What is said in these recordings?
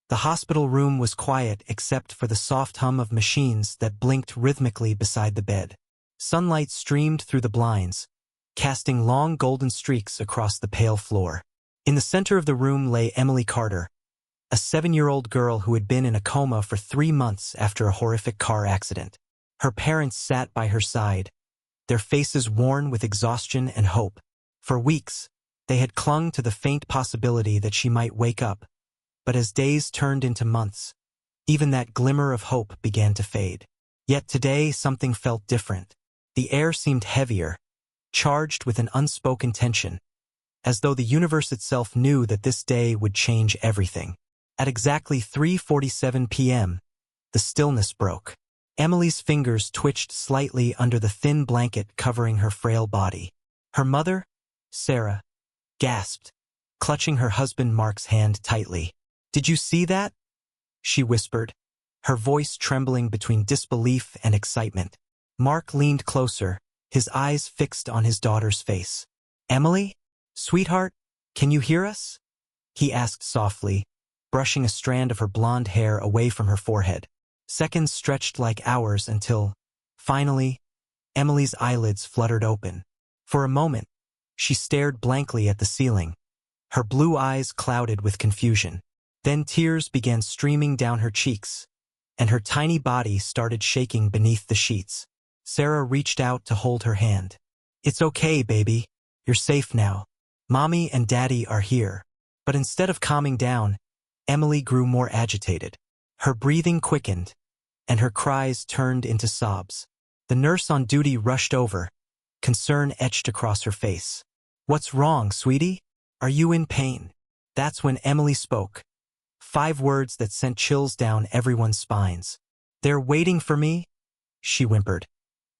The hospital room was quiet except for the soft hum of machines that blinked rhythmically beside the bed. Sunlight streamed through the blinds, casting long golden streaks across the pale floor. In the center of the room lay Emily Carter, a 7-year-old girl who had been in a coma for 3 months after a horrific car accident. Her parents sat by her side, their faces worn with exhaustion and hope. For weeks, they had clung to the faint possibility that she might wake up, but as days turned into months, even that glimmer of hope began to fade. Yet today something felt different. The air seemed heavier, charged with an unspoken tension, as though the universe itself knew that this day would change everything. At exactly 3:47 p.m., the stillness broke. Emily's fingers twitched slightly under the thin blanket covering her frail body. Her mother, Sarah, gasped, clutching her husband Mark's hand tightly. "Did you see that?" she whispered, her voice trembling between disbelief and excitement. Mark leaned closer, his eyes fixed on his daughter's face. "Emily? Sweetheart, can you hear us?" he asked softly, brushing a strand of her blonde hair away from her forehead. Seconds stretched like hours until, finally, Emily's eyelids fluttered open. For a moment, she stared blankly at the ceiling, her blue eyes clouded with confusion. Then tears began streaming down her cheeks, and her tiny body started shaking beneath the sheets. Sarah reached out to hold her hand. "It's okay, baby. You're safe now. Mommy and Daddy are here." But instead of calming down, Emily grew more agitated. Her breathing quickened, and her cries turned into sobs. The nurse on duty rushed over, concern etched across her face. "What's wrong, sweetie? Are you in pain?" That's when Emily spoke. 5 words that sent chills down everyone's spines. "They're waiting for me," she whimpered,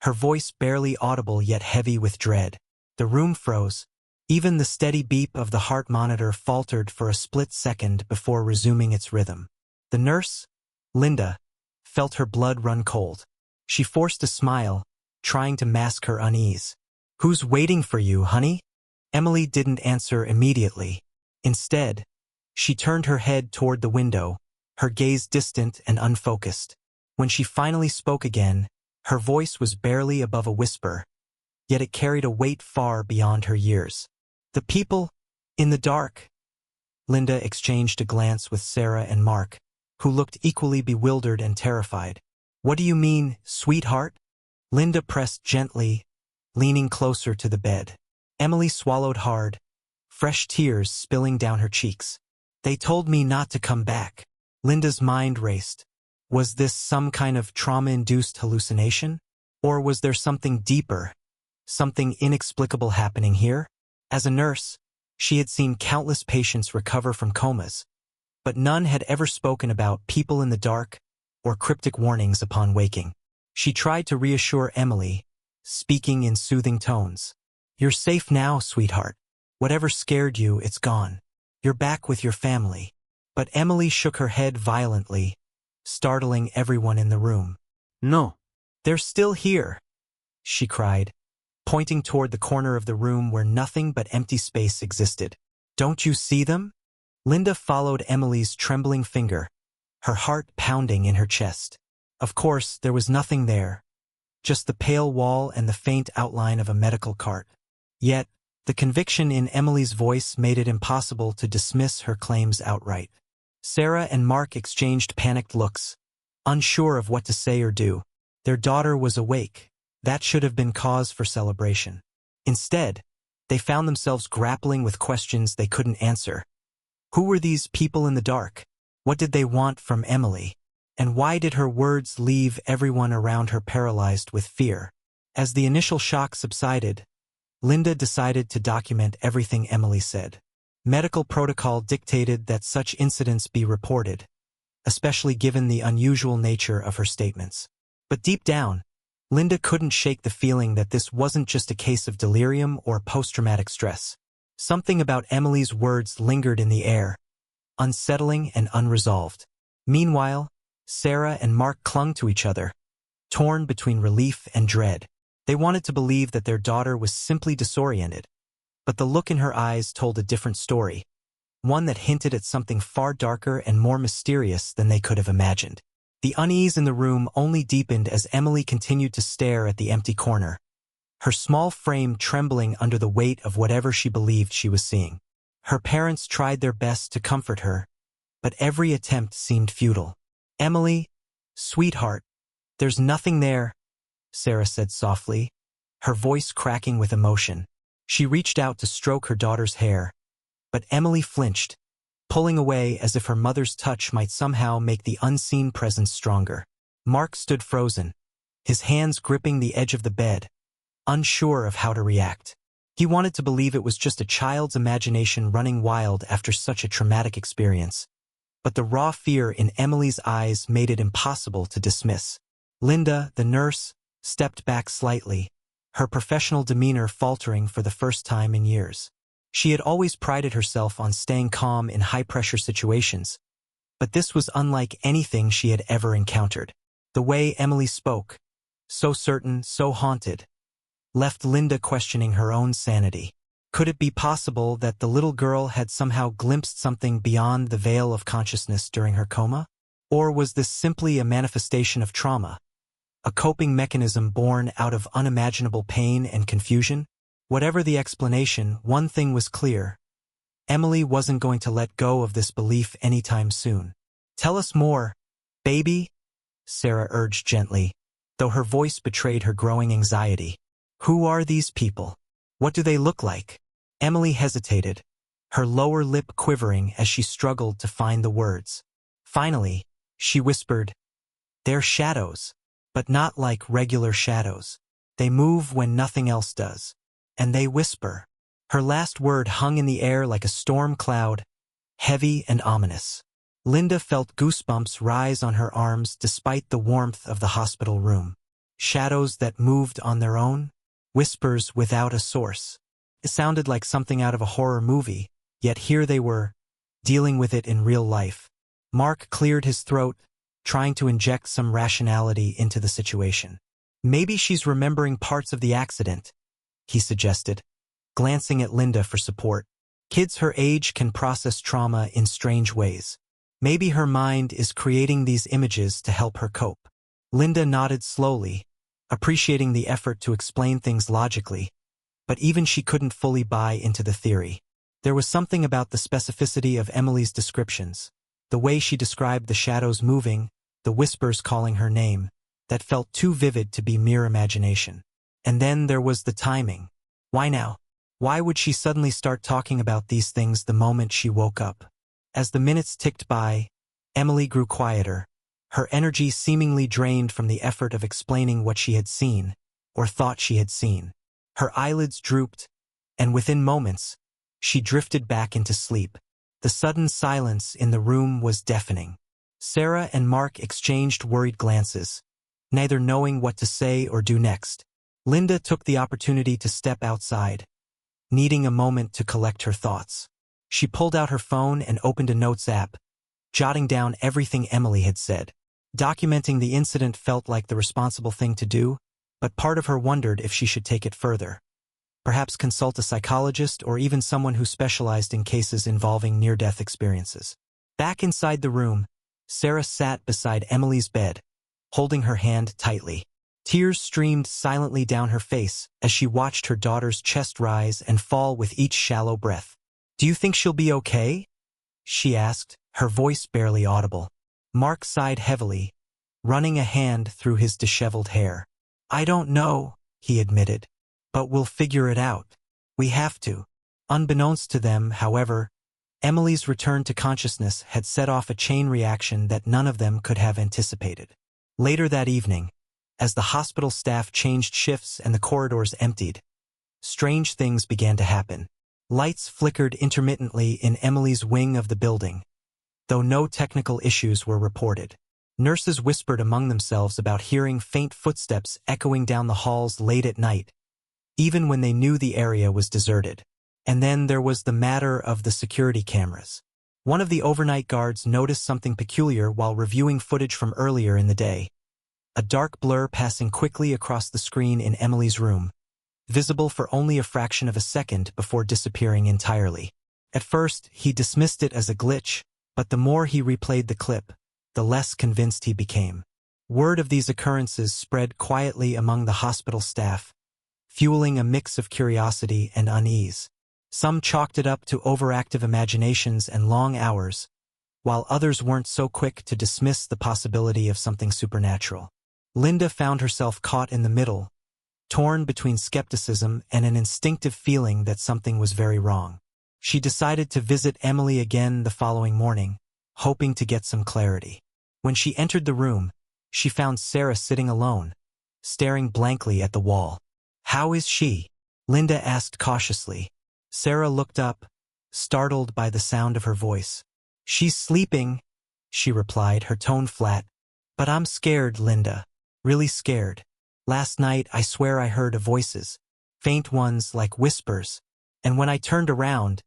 her voice barely audible yet heavy with dread. The room froze. Even the steady beep of the heart monitor faltered for a split second before resuming its rhythm. The nurse, Linda, felt her blood run cold. She forced a smile, trying to mask her unease. "Who's waiting for you, honey?" Emily didn't answer immediately. Instead, she turned her head toward the window, her gaze distant and unfocused. When she finally spoke again, her voice was barely above a whisper, yet it carried a weight far beyond her years. "The people in the dark." Linda exchanged a glance with Sarah and Mark, who looked equally bewildered and terrified. "What do you mean, sweetheart?" Linda pressed gently, leaning closer to the bed. Emily swallowed hard, fresh tears spilling down her cheeks. "They told me not to come back." Linda's mind raced. Was this some kind of trauma-induced hallucination? Or was there something deeper, something inexplicable happening here? As a nurse, she had seen countless patients recover from comas, but none had ever spoken about people in the dark or cryptic warnings upon waking. She tried to reassure Emily, speaking in soothing tones. "You're safe now, sweetheart. Whatever scared you, it's gone. You're back with your family." But Emily shook her head violently, startling everyone in the room. "No. "They're still here," she cried, pointing toward the corner of the room where nothing but empty space existed. "Don't you see them?" Linda followed Emily's trembling finger, her heart pounding in her chest. Of course, there was nothing there, just the pale wall and the faint outline of a medical cart. Yet, the conviction in Emily's voice made it impossible to dismiss her claims outright. Sarah and Mark exchanged panicked looks, unsure of what to say or do. Their daughter was awake. That should have been cause for celebration. Instead, they found themselves grappling with questions they couldn't answer. Who were these people in the dark? What did they want from Emily? And why did her words leave everyone around her paralyzed with fear? As the initial shock subsided, Linda decided to document everything Emily said. Medical protocol dictated that such incidents be reported, especially given the unusual nature of her statements. But deep down, Linda couldn't shake the feeling that this wasn't just a case of delirium or post-traumatic stress. Something about Emily's words lingered in the air, unsettling and unresolved. Meanwhile, Sarah and Mark clung to each other, torn between relief and dread. They wanted to believe that their daughter was simply disoriented, but the look in her eyes told a different story, one that hinted at something far darker and more mysterious than they could have imagined. The unease in the room only deepened as Emily continued to stare at the empty corner, her small frame trembling under the weight of whatever she believed she was seeing. Her parents tried their best to comfort her, but every attempt seemed futile. "Emily, sweetheart, there's nothing there," Sarah said softly, her voice cracking with emotion. She reached out to stroke her daughter's hair, but Emily flinched, pulling away as if her mother's touch might somehow make the unseen presence stronger. Mark stood frozen, his hands gripping the edge of the bed, unsure of how to react. He wanted to believe it was just a child's imagination running wild after such a traumatic experience, but the raw fear in Emily's eyes made it impossible to dismiss. Linda, the nurse, stepped back slightly, her professional demeanor faltering for the first time in years. She had always prided herself on staying calm in high-pressure situations, but this was unlike anything she had ever encountered. The way Emily spoke, so certain, so haunted, left Linda questioning her own sanity. Could it be possible that the little girl had somehow glimpsed something beyond the veil of consciousness during her coma? Or was this simply a manifestation of trauma, a coping mechanism born out of unimaginable pain and confusion? Whatever the explanation, one thing was clear. Emily wasn't going to let go of this belief anytime soon. "Tell us more, baby," Sarah urged gently, though her voice betrayed her growing anxiety. "Who are these people? What do they look like?" Emily hesitated, her lower lip quivering as she struggled to find the words. Finally, she whispered, "They're shadows, but not like regular shadows. They move when nothing else does. And they whisper." Her last word hung in the air like a storm cloud, heavy and ominous. Linda felt goosebumps rise on her arms despite the warmth of the hospital room. Shadows that moved on their own? Whispers without a source. It sounded like something out of a horror movie, yet here they were, dealing with it in real life. Mark cleared his throat, trying to inject some rationality into the situation. "Maybe she's remembering parts of the accident," he suggested, glancing at Linda for support. "Kids her age can process trauma in strange ways. Maybe her mind is creating these images to help her cope." Linda nodded slowly, appreciating the effort to explain things logically, but even she couldn't fully buy into the theory. There was something about the specificity of Emily's descriptions, the way she described the shadows moving, the whispers calling her name, that felt too vivid to be mere imagination. And then there was the timing. Why now? Why would she suddenly start talking about these things the moment she woke up? As the minutes ticked by, Emily grew quieter, her energy seemingly drained from the effort of explaining what she had seen, or thought she had seen. Her eyelids drooped, and within moments, she drifted back into sleep. The sudden silence in the room was deafening. Sarah and Mark exchanged worried glances, neither knowing what to say or do next. Linda took the opportunity to step outside, needing a moment to collect her thoughts. She pulled out her phone and opened a notes app, jotting down everything Emily had said. Documenting the incident felt like the responsible thing to do, but part of her wondered if she should take it further. Perhaps consult a psychologist or even someone who specialized in cases involving near-death experiences. Back inside the room, Sarah sat beside Emily's bed, holding her hand tightly. Tears streamed silently down her face as she watched her daughter's chest rise and fall with each shallow breath. "Do you think she'll be okay?" she asked, her voice barely audible. Mark sighed heavily, running a hand through his disheveled hair. "I don't know," he admitted, "but we'll figure it out. We have to." Unbeknownst to them, however, Emily's return to consciousness had set off a chain reaction that none of them could have anticipated. Later that evening, as the hospital staff changed shifts and the corridors emptied, strange things began to happen. Lights flickered intermittently in Emily's wing of the building, though no technical issues were reported. Nurses whispered among themselves about hearing faint footsteps echoing down the halls late at night, even when they knew the area was deserted. And then there was the matter of the security cameras. One of the overnight guards noticed something peculiar while reviewing footage from earlier in the day. A dark blur passing quickly across the screen in Emily's room, visible for only a fraction of a second before disappearing entirely. At first, he dismissed it as a glitch, but the more he replayed the clip, the less convinced he became. Word of these occurrences spread quietly among the hospital staff, fueling a mix of curiosity and unease. Some chalked it up to overactive imaginations and long hours, while others weren't so quick to dismiss the possibility of something supernatural. Linda found herself caught in the middle, torn between skepticism and an instinctive feeling that something was very wrong. She decided to visit Emily again the following morning, hoping to get some clarity. When she entered the room, she found Sarah sitting alone, staring blankly at the wall. "How is she?" Linda asked cautiously. Sarah looked up, startled by the sound of her voice. "She's sleeping," she replied, her tone flat. "But I'm scared, Linda. Really scared. Last night I swear I heard voices, faint ones like whispers, and when I turned around,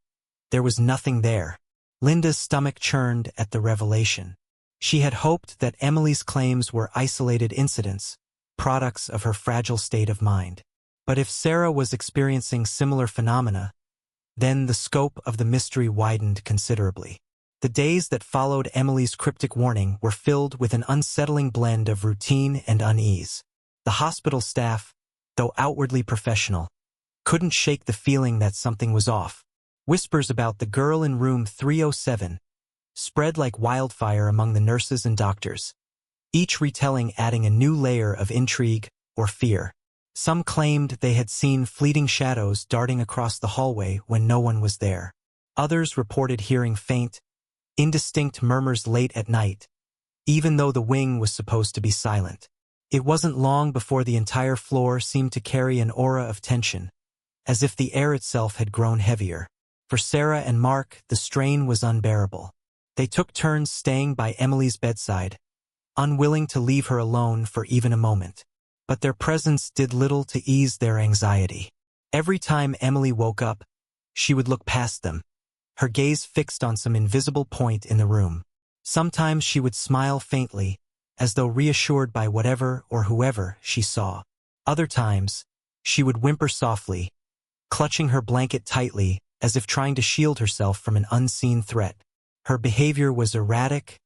there was nothing there." Linda's stomach churned at the revelation. She had hoped that Emily's claims were isolated incidents, products of her fragile state of mind. But if Sarah was experiencing similar phenomena, then the scope of the mystery widened considerably. The days that followed Emily's cryptic warning were filled with an unsettling blend of routine and unease. The hospital staff, though outwardly professional, couldn't shake the feeling that something was off. Whispers about the girl in room 307 spread like wildfire among the nurses and doctors, each retelling adding a new layer of intrigue or fear. Some claimed they had seen fleeting shadows darting across the hallway when no one was there. Others reported hearing faint, indistinct murmurs late at night, even though the wing was supposed to be silent. It wasn't long before the entire floor seemed to carry an aura of tension, as if the air itself had grown heavier. For Sarah and Mark, the strain was unbearable. They took turns staying by Emily's bedside, unwilling to leave her alone for even a moment. But their presence did little to ease their anxiety. Every time Emily woke up, she would look past them, her gaze fixed on some invisible point in the room. Sometimes she would smile faintly, as though reassured by whatever or whoever she saw. Other times, she would whimper softly, clutching her blanket tightly as if trying to shield herself from an unseen threat. Her behavior was erratic,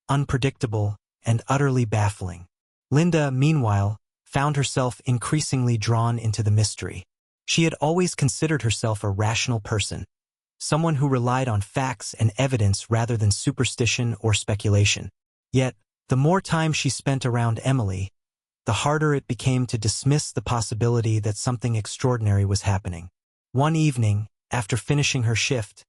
unpredictable, and utterly baffling. Linda, meanwhile, found herself increasingly drawn into the mystery. She had always considered herself a rational person, someone who relied on facts and evidence rather than superstition or speculation. Yet, the more time she spent around Emily, the harder it became to dismiss the possibility that something extraordinary was happening. One evening, after finishing her shift,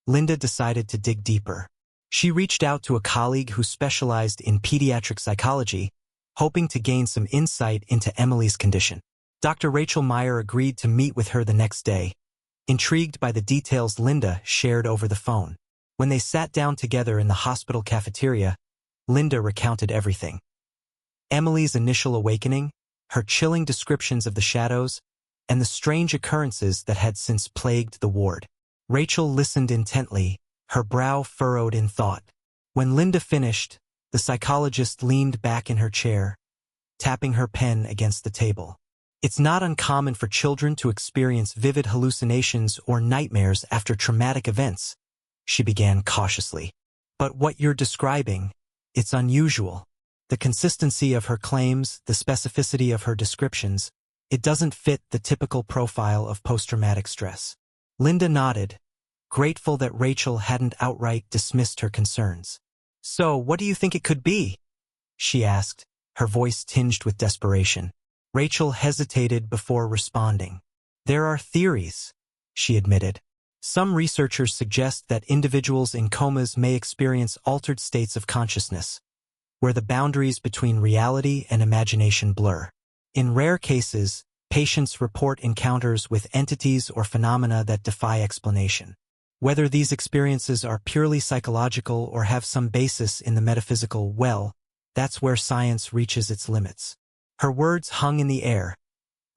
Linda decided to dig deeper. She reached out to a colleague who specialized in pediatric psychology, hoping to gain some insight into Emily's condition. Dr. Rachel Meyer agreed to meet with her the next day, intrigued by the details Linda shared over the phone. When they sat down together in the hospital cafeteria, Linda recounted everything. Emily's initial awakening, her chilling descriptions of the shadows, and the strange occurrences that had since plagued the ward. Rachel listened intently, her brow furrowed in thought. When Linda finished, the psychologist leaned back in her chair, tapping her pen against the table. "It's not uncommon for children to experience vivid hallucinations or nightmares after traumatic events," she began cautiously. "But what you're describing, it's unusual. The consistency of her claims, the specificity of her descriptions, it doesn't fit the typical profile of post-traumatic stress." Linda nodded, grateful that Rachel hadn't outright dismissed her concerns. "So, what do you think it could be?" she asked, her voice tinged with desperation. Rachel hesitated before responding. "There are theories," she admitted. "Some researchers suggest that individuals in comas may experience altered states of consciousness, where the boundaries between reality and imagination blur. In rare cases, patients report encounters with entities or phenomena that defy explanation. Whether these experiences are purely psychological or have some basis in the metaphysical, well, that's where science reaches its limits." Her words hung in the air,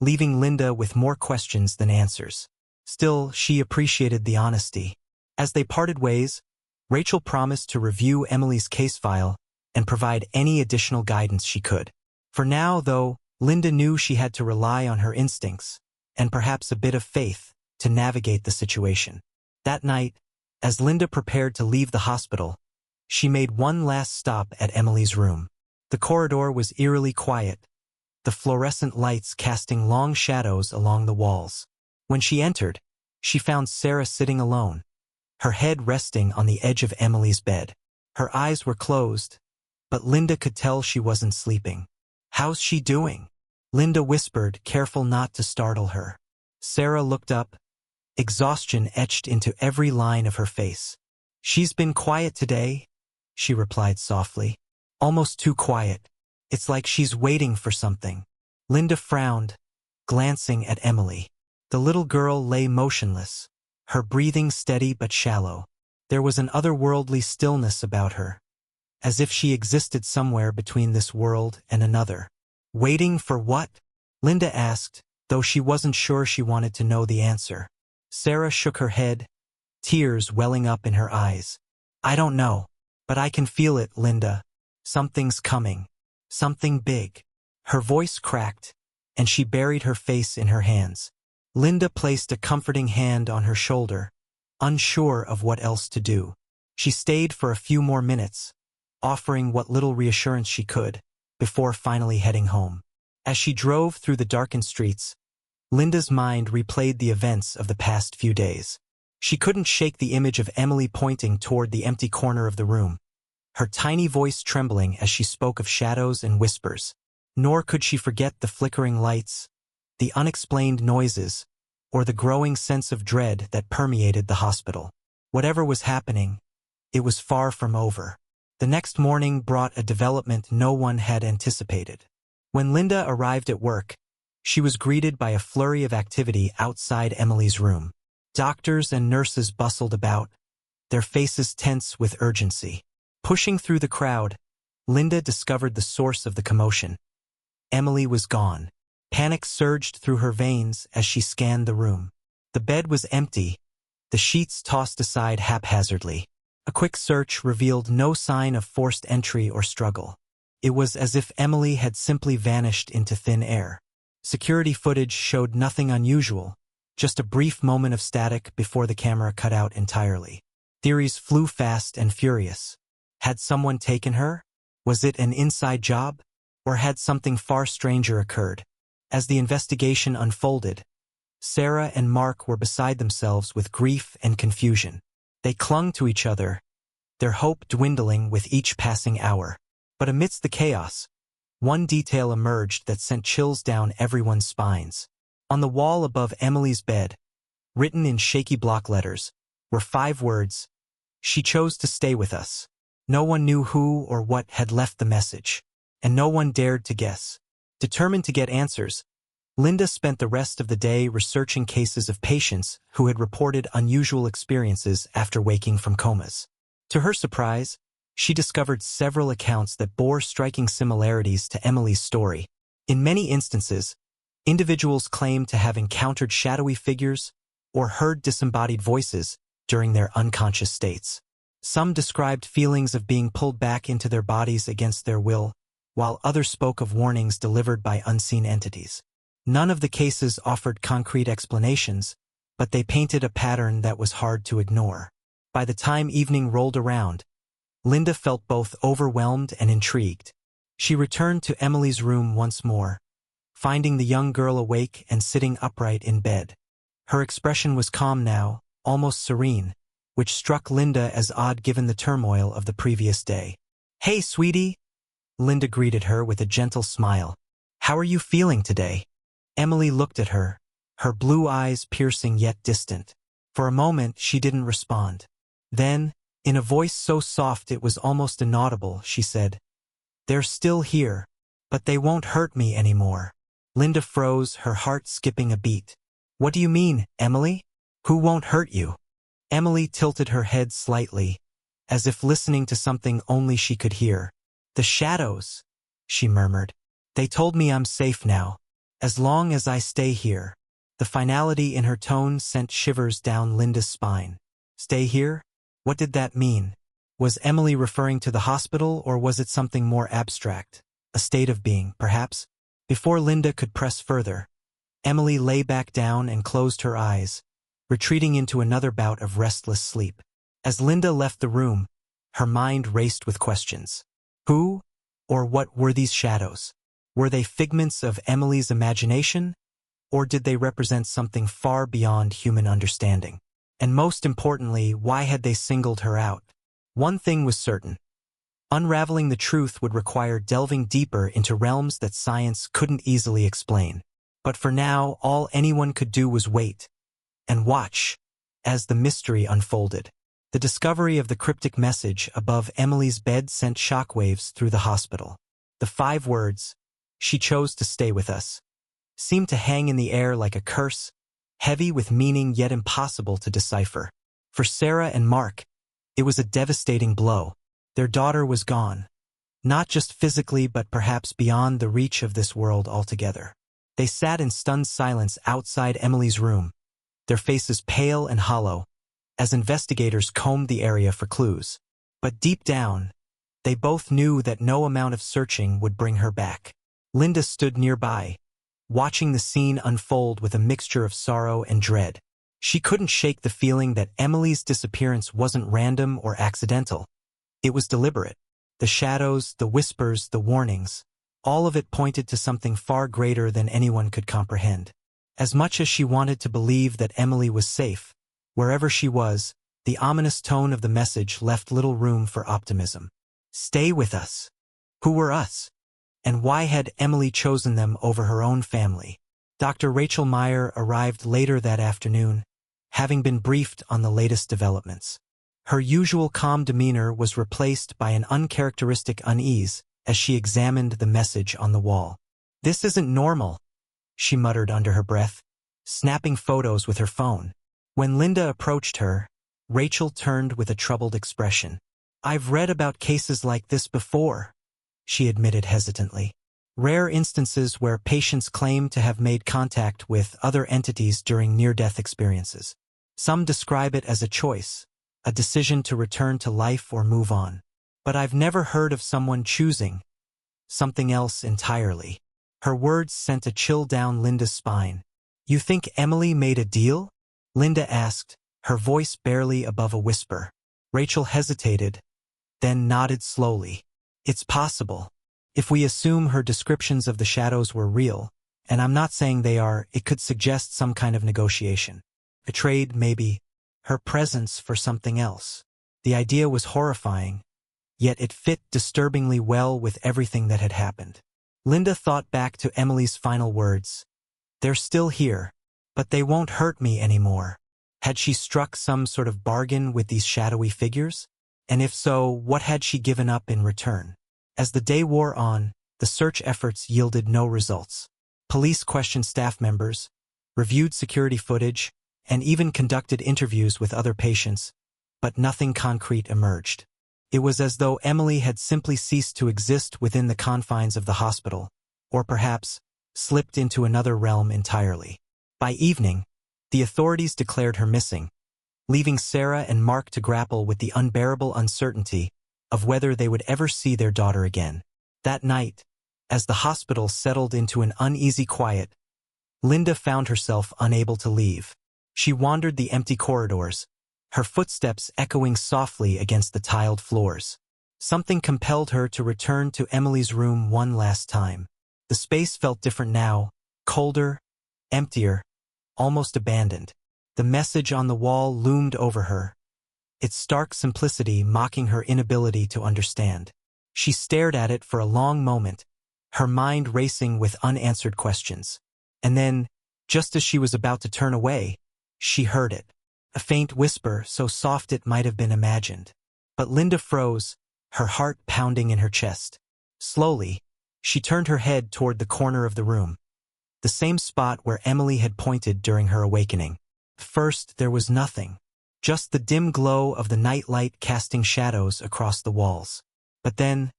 leaving Linda with more questions than answers. Still, she appreciated the honesty. As they parted ways, Rachel promised to review Emily's case file and provide any additional guidance she could. For now, though, Linda knew she had to rely on her instincts, and perhaps a bit of faith, to navigate the situation. That night, As Linda prepared to leave the hospital, she made one last stop at Emily's room. The corridor was eerily quiet, the fluorescent lights casting long shadows along the walls. When she entered, she found Sarah sitting alone, her head resting on the edge of Emily's bed. Her eyes were closed, but Linda could tell she wasn't sleeping. "How's she doing?" Linda whispered, careful not to startle her. Sarah looked up, exhaustion etched into every line of her face. "She's been quiet today," she replied softly. "Almost too quiet. It's like she's waiting for something." Linda frowned, glancing at Emily. The little girl lay motionless, her breathing steady but shallow. There was an otherworldly stillness about her, as if she existed somewhere between this world and another. "Waiting for what?" Linda asked, though she wasn't sure she wanted to know the answer. Sarah shook her head, tears welling up in her eyes. "I don't know, but I can feel it, Linda. Something's coming. Something big." Her voice cracked, and she buried her face in her hands. Linda placed a comforting hand on her shoulder, unsure of what else to do. She stayed for a few more minutes, offering what little reassurance she could, before finally heading home. As she drove through the darkened streets, Linda's mind replayed the events of the past few days. She couldn't shake the image of Emily pointing toward the empty corner of the room, her tiny voice trembling as she spoke of shadows and whispers. Nor could she forget the flickering lights, the unexplained noises, or the growing sense of dread that permeated the hospital. Whatever was happening, it was far from over. The next morning brought a development no one had anticipated. When Linda arrived at work, she was greeted by a flurry of activity outside Emily's room. Doctors and nurses bustled about, their faces tense with urgency. Pushing through the crowd, Linda discovered the source of the commotion. Emily was gone. Panic surged through her veins as she scanned the room. The bed was empty, the sheets tossed aside haphazardly. A quick search revealed no sign of forced entry or struggle. It was as if Emily had simply vanished into thin air. Security footage showed nothing unusual, just a brief moment of static before the camera cut out entirely. Theories flew fast and furious. Had someone taken her? Was it an inside job? Or had something far stranger occurred? As the investigation unfolded, Sarah and Mark were beside themselves with grief and confusion. They clung to each other, their hope dwindling with each passing hour. But amidst the chaos, one detail emerged that sent chills down everyone's spines. On the wall above Emily's bed, written in shaky block letters, were 5 words: "She chose to stay with us." No one knew who or what had left the message, and no one dared to guess. Determined to get answers, Linda spent the rest of the day researching cases of patients who had reported unusual experiences after waking from comas. To her surprise, she discovered several accounts that bore striking similarities to Emily's story. In many instances, individuals claimed to have encountered shadowy figures or heard disembodied voices during their unconscious states. Some described feelings of being pulled back into their bodies against their will, while others spoke of warnings delivered by unseen entities. None of the cases offered concrete explanations, but they painted a pattern that was hard to ignore. By the time evening rolled around, Linda felt both overwhelmed and intrigued. She returned to Emily's room once more, finding the young girl awake and sitting upright in bed. Her expression was calm now, almost serene, which struck Linda as odd given the turmoil of the previous day. "Hey, sweetie," Linda greeted her with a gentle smile. "How are you feeling today?" Emily looked at her, her blue eyes piercing yet distant. For a moment she didn't respond. Then, in a voice so soft it was almost inaudible, she said, "They're still here, but they won't hurt me anymore." Linda froze, her heart skipping a beat. "What do you mean, Emily? Who won't hurt you?" Emily tilted her head slightly, as if listening to something only she could hear. "The shadows," she murmured. "They told me I'm safe now, as long as I stay here." The finality in her tone sent shivers down Linda's spine. Stay here? What did that mean? Was Emily referring to the hospital, or was it something more abstract? A state of being, perhaps? Before Linda could press further, Emily lay back down and closed her eyes, retreating into another bout of restless sleep. As Linda left the room, her mind raced with questions. Who or what were these shadows? Were they figments of Emily's imagination, or did they represent something far beyond human understanding? And most importantly, why had they singled her out? One thing was certain. Unraveling the truth would require delving deeper into realms that science couldn't easily explain. But for now, all anyone could do was wait and watch as the mystery unfolded. The discovery of the cryptic message above Emily's bed sent shockwaves through the hospital. The 5 words, "She chose to stay with us," seemed to hang in the air like a curse, heavy with meaning yet impossible to decipher. For Sarah and Mark, it was a devastating blow. Their daughter was gone, not just physically but perhaps beyond the reach of this world altogether. They sat in stunned silence outside Emily's room, their faces pale and hollow, as investigators combed the area for clues. But deep down, they both knew that no amount of searching would bring her back. Linda stood nearby, watching the scene unfold with a mixture of sorrow and dread. She couldn't shake the feeling that Emily's disappearance wasn't random or accidental. It was deliberate. The shadows, the whispers, the warnings, all of it pointed to something far greater than anyone could comprehend. As much as she wanted to believe that Emily was safe, wherever she was, the ominous tone of the message left little room for optimism. Stay with us. Who were us? And why had Emily chosen them over her own family? Dr. Rachel Meyer arrived later that afternoon, having been briefed on the latest developments. Her usual calm demeanor was replaced by an uncharacteristic unease as she examined the message on the wall. "This isn't normal," she muttered under her breath, snapping photos with her phone. When Linda approached her, Rachel turned with a troubled expression. "I've read about cases like this before," she admitted hesitantly. "Rare instances where patients claim to have made contact with other entities during near-death experiences. Some describe it as a choice, a decision to return to life or move on. But I've never heard of someone choosing something else entirely." Her words sent a chill down Linda's spine. "You think Emily made a deal?" Linda asked, her voice barely above a whisper. Rachel hesitated, then nodded slowly. "It's possible. If we assume her descriptions of the shadows were real, and I'm not saying they are, it could suggest some kind of negotiation. A trade, maybe. Her presence for something else." The idea was horrifying, yet it fit disturbingly well with everything that had happened. Linda thought back to Emily's final words. "They're still here, but they won't hurt me anymore." Had she struck some sort of bargain with these shadowy figures? And if so, what had she given up in return? As the day wore on, the search efforts yielded no results. Police questioned staff members, reviewed security footage, and even conducted interviews with other patients, but nothing concrete emerged. It was as though Emily had simply ceased to exist within the confines of the hospital, or perhaps slipped into another realm entirely. By evening, the authorities declared her missing, leaving Sarah and Mark to grapple with the unbearable uncertainty of whether they would ever see their daughter again. That night, as the hospital settled into an uneasy quiet, Linda found herself unable to leave. She wandered the empty corridors, her footsteps echoing softly against the tiled floors. Something compelled her to return to Emily's room one last time. The space felt different now, colder, emptier, almost abandoned. The message on the wall loomed over her, its stark simplicity mocking her inability to understand. She stared at it for a long moment, her mind racing with unanswered questions. And then, just as she was about to turn away, she heard it. A faint whisper, so soft it might have been imagined. But Linda froze, her heart pounding in her chest. Slowly, she turned her head toward the corner of the room, the same spot where Emily had pointed during her awakening. First, there was nothing, just the dim glow of the nightlight casting shadows across the walls. But then,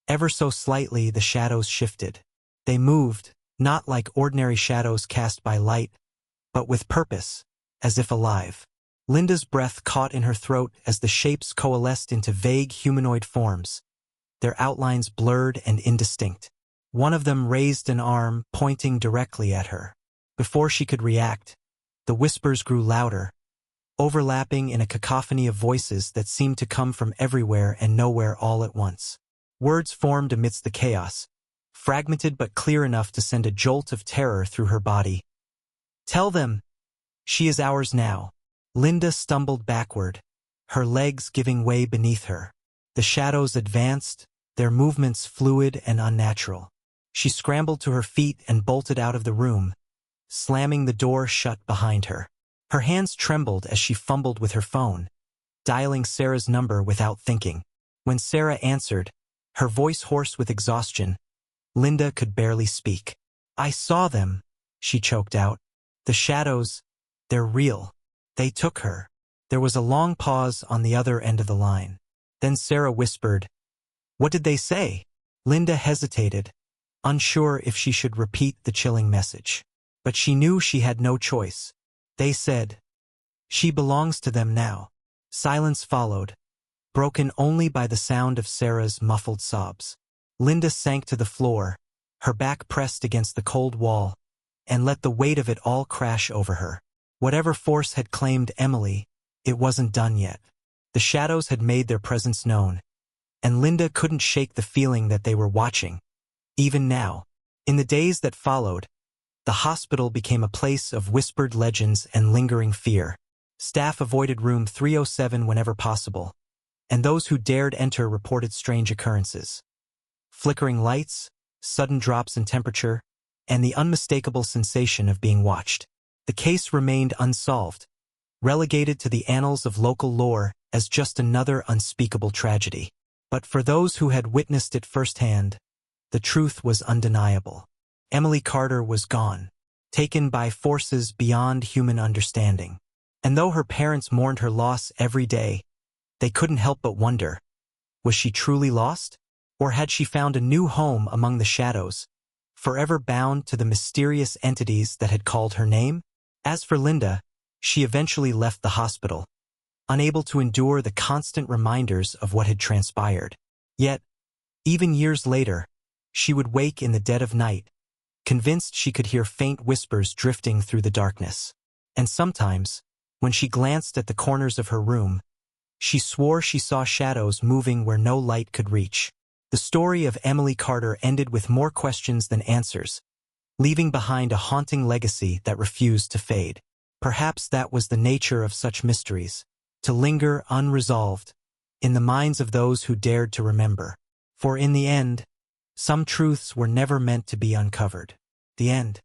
ever so slightly, the shadows shifted. They moved, not like ordinary shadows cast by light, but with purpose, as if alive. Linda's breath caught in her throat as the shapes coalesced into vague humanoid forms, their outlines blurred and indistinct. One of them raised an arm, pointing directly at her. Before she could react, the whispers grew louder, overlapping in a cacophony of voices that seemed to come from everywhere and nowhere all at once. Words formed amidst the chaos, fragmented but clear enough to send a jolt of terror through her body. "Tell them! She is ours now." Linda stumbled backward, her legs giving way beneath her. The shadows advanced, their movements fluid and unnatural. She scrambled to her feet and bolted out of the room, slamming the door shut behind her. Her hands trembled as she fumbled with her phone, dialing Sarah's number without thinking. When Sarah answered, her voice hoarse with exhaustion, Linda could barely speak. "I saw them," she choked out. "The shadows, they're real. They took her." There was a long pause on the other end of the line. Then Sarah whispered, "What did they say?" Linda hesitated, unsure if she should repeat the chilling message. But she knew she had no choice. They said, "She belongs to them now." Silence followed, broken only by the sound of Sarah's muffled sobs. Linda sank to the floor, her back pressed against the cold wall, and let the weight of it all crash over her. Whatever force had claimed Emily, it wasn't done yet. The shadows had made their presence known, and Linda couldn't shake the feeling that they were watching. Even now, in the days that followed, the hospital became a place of whispered legends and lingering fear. Staff avoided room 307 whenever possible, and those who dared enter reported strange occurrences. Flickering lights, sudden drops in temperature, and the unmistakable sensation of being watched. The case remained unsolved, relegated to the annals of local lore as just another unspeakable tragedy. But for those who had witnessed it firsthand, the truth was undeniable. Emily Carter was gone, taken by forces beyond human understanding. And though her parents mourned her loss every day, they couldn't help but wonder, was she truly lost? Or had she found a new home among the shadows, forever bound to the mysterious entities that had called her name? As for Linda, she eventually left the hospital, unable to endure the constant reminders of what had transpired. Yet, even years later, she would wake in the dead of night, convinced she could hear faint whispers drifting through the darkness. And sometimes, when she glanced at the corners of her room, she swore she saw shadows moving where no light could reach. The story of Emily Carter ended with more questions than answers, leaving behind a haunting legacy that refused to fade. Perhaps that was the nature of such mysteries, to linger unresolved in the minds of those who dared to remember. For in the end, some truths were never meant to be uncovered. The end.